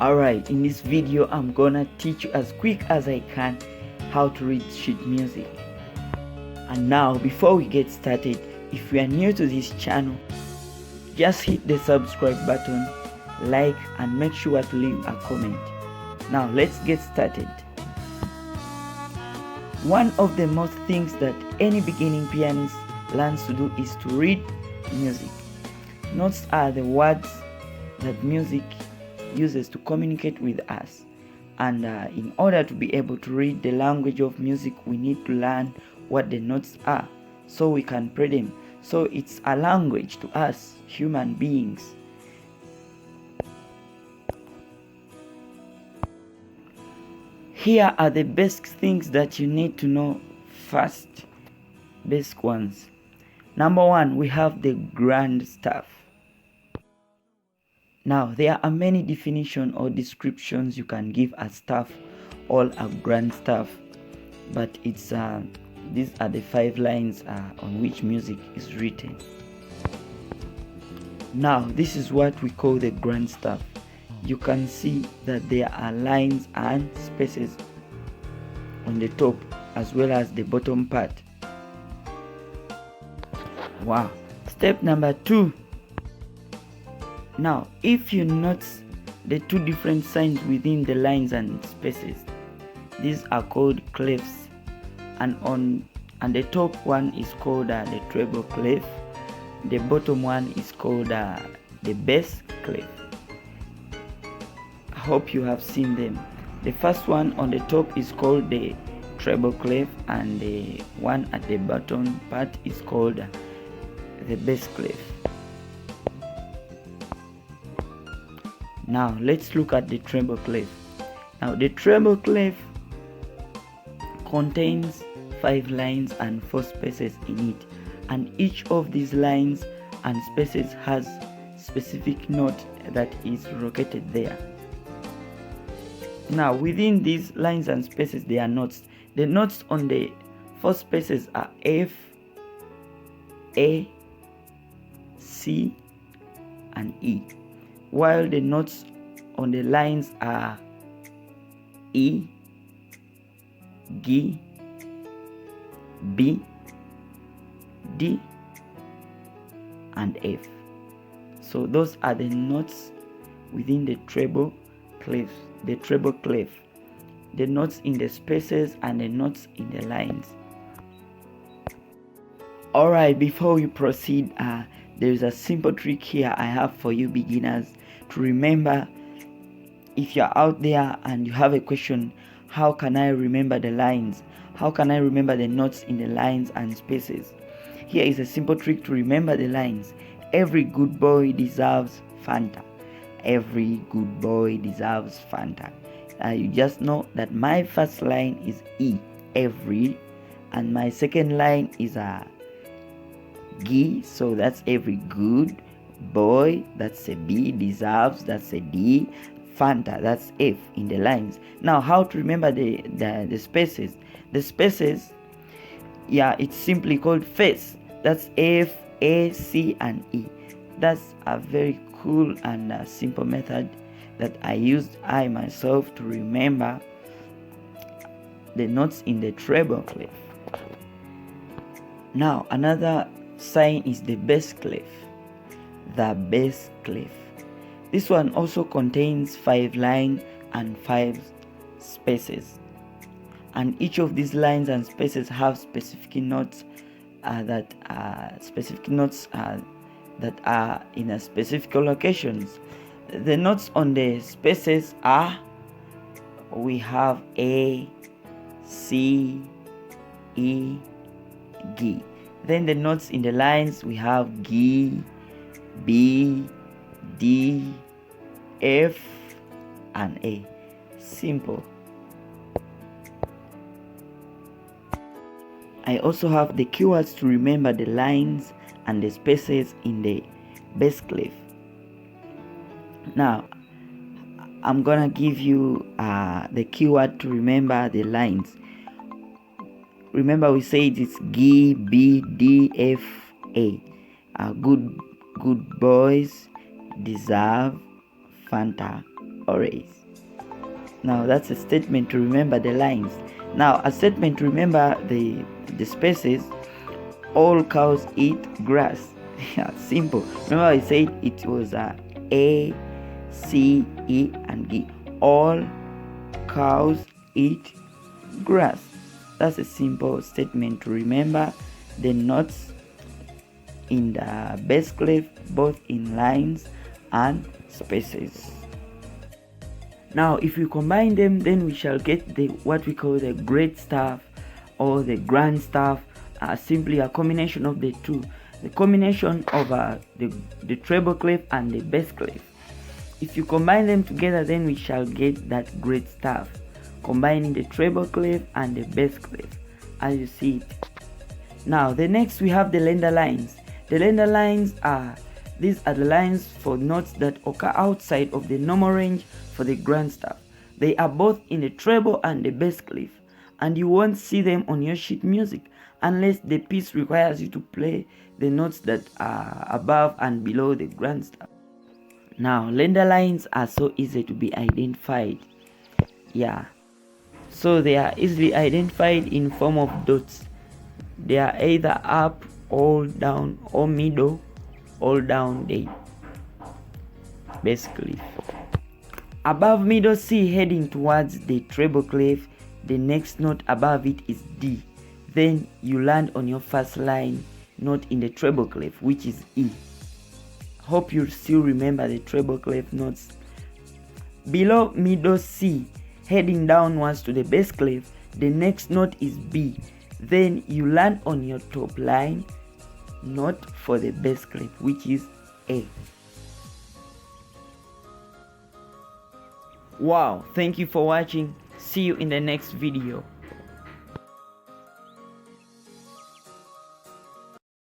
Alright, in this video I'm gonna teach you as quick as I can how to read sheet music. And now before we get started, if you are new to this channel, just hit the subscribe button, like, and make sure to leave a comment. Now let's get started. One of the most things that any beginning pianist learns to do is to read music. Notes are the words that music uses to communicate with us, and in order to be able to read the language of music, we need to learn what the notes are so we can play them. So it's a language to us human beings. Here are the basic things that you need to know first. Basic ones. Number one, we have the grand staff. Now, there are many definitions or descriptions you can give a staff or a grand staff, but it's these are the 5 lines on which music is written. Now, this is what we call the grand staff. You can see that there are lines and spaces on the top as well as the bottom part. Wow. Step number 2. Now, if you notice the 2 different signs within the lines and spaces, these are called clefs, and the top one is called the treble clef. The bottom one is called the bass clef. I hope you have seen them. The first one on the top is called the treble clef, and the one at the bottom part is called the bass clef. Now let's look at the treble clef. Now the treble clef contains 5 lines and 4 spaces in it, and each of these lines and spaces has specific note that is located there. Now within these lines and spaces there are notes. The notes on the 4 spaces are F, A, C, and E, while the notes on the lines are E, G, B, D, and F. So those are the notes within the treble clef. The treble clef, the notes in the spaces and the notes in the lines. Alright, before we proceed, there is a simple trick here I have for you beginners to remember. If you're out there and you have a question, how can I remember the lines? How can I remember the notes in the lines and spaces? Here is a simple trick to remember the lines. Every good boy deserves Fanta. Every good boy deserves Fanta. You just know that my first line is E, every, and my second line is a G, so that's every good boy, that's a B, deserves, that's a D, Fanta, that's F in the lines. Now how to remember the spaces? The spaces, yeah, it's simply called face. That's F, A, C, and E. That's a very cool and simple method that I used myself to remember the notes in the treble clef. Now another sign is the bass clef. The bass clef. This one also contains 5 lines and 5 spaces, and each of these lines and spaces have specific notes that are in a specific locations. The notes on the spaces are, we have A, C, E, G. Then the notes in the lines, we have G, B, D, F, and A. Simple. I also have the keywords to remember the lines and the spaces in the bass clef. Now I'm gonna give you the keyword to remember the lines. Remember we said it's G, B, D, F, A. Good boys deserve Fanta. always. Now that's a statement to remember the lines. Now a statement to remember the spaces. All cows eat grass. Yeah, simple. Remember I said it was A, C, E, and G. All cows eat grass. That's a simple statement to remember the notes in the bass clef, both in lines and spaces. Now if we combine them, then we shall get the what we call the great staff or the grand staff. Simply a combination of the two, the combination of the treble clef and the bass clef. If you combine them together, then we shall get that great staff, combining the treble clef and the bass clef, as you see it. Now the next we have the lender lines. The lender lines these are the lines for notes that occur outside of the normal range for the grand staff. They are both in the treble and the bass clef, and you won't see them on your sheet music unless the piece requires you to play the notes that are above and below the grand staff. Now lender lines are so easy to be identified. Yeah, so they are easily identified in form of dots. They are either up, all down, or middle, all down the bass clef. Above middle C heading towards the treble clef, the next note above it is D. Then you land on your first line note in the treble clef, which is E. Hope you still remember the treble clef notes. Below middle C, heading downwards to the bass clef, the next note is B. Then you land on your top line note for the bass clef, which is A. Wow, thank you for watching. See you in the next video.